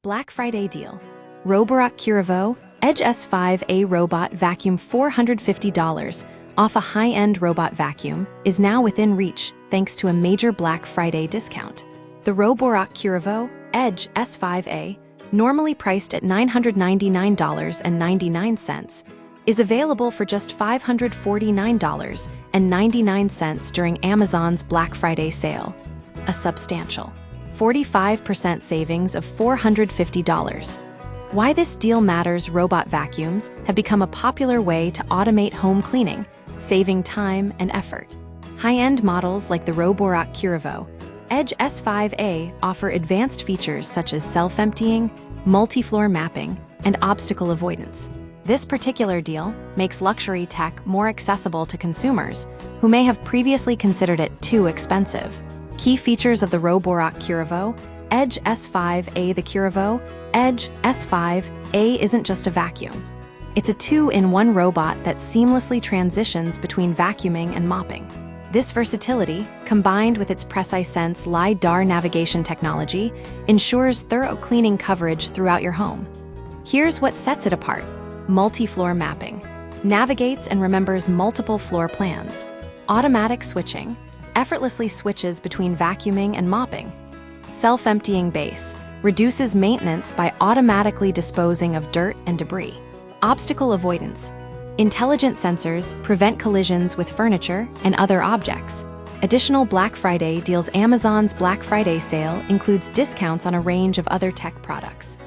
Black Friday deal. Roborock Qrevo Edge S5A Robot Vacuum $450 off a high-end robot vacuum is now within reach thanks to a major Black Friday discount. The Roborock Qrevo Edge S5A, normally priced at $999.99, is available for just $549.99 during Amazon's Black Friday sale, a substantial 45% savings of $450. Why this deal matters: robot vacuums have become a popular way to automate home cleaning, saving time and effort. High-end models like the Roborock Qrevo Edge S5A offer advanced features such as self-emptying, multi-floor mapping, and obstacle avoidance. This particular deal makes luxury tech more accessible to consumers who may have previously considered it too expensive. Key features of the Roborock Qrevo Edge S5A. The Qrevo Edge S5A isn't just a vacuum. It's a two-in-one robot that seamlessly transitions between vacuuming and mopping. This versatility, combined with its PreciSense LiDAR navigation technology, ensures thorough cleaning coverage throughout your home. Here's what sets it apart: multi-floor mapping. Navigates and remembers multiple floor plans. Automatic switching. Effortlessly switches between vacuuming and mopping. Self-emptying base. Reduces maintenance by automatically disposing of dirt and debris. Obstacle avoidance. Intelligent sensors prevent collisions with furniture and other objects. Additional Black Friday deals. Amazon's Black Friday sale includes discounts on a range of other tech products.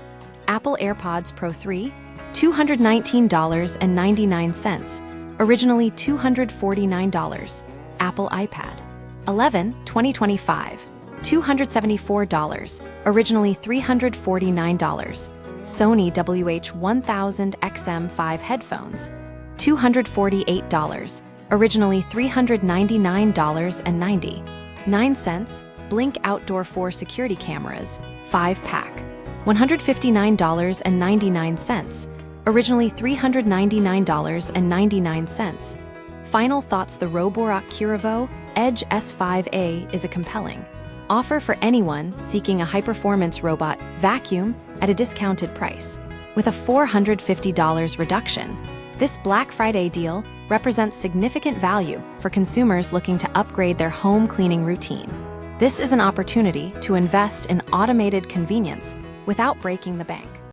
Apple AirPods Pro 3, $219.99, originally $249. Apple iPad 11, 2025, $274, originally $349. Sony WH-1000 XM5 headphones, $248, originally $399.99. Blink Outdoor 4 security cameras, 5-pack, $159.99, originally $399.99. Final thoughts: the Roborock Qrevo Edge S5A is a compelling offer for anyone seeking a high-performance robot vacuum at a discounted price. With a $450 reduction, this Black Friday deal represents significant value for consumers looking to upgrade their home cleaning routine. This is an opportunity to invest in automated convenience without breaking the bank.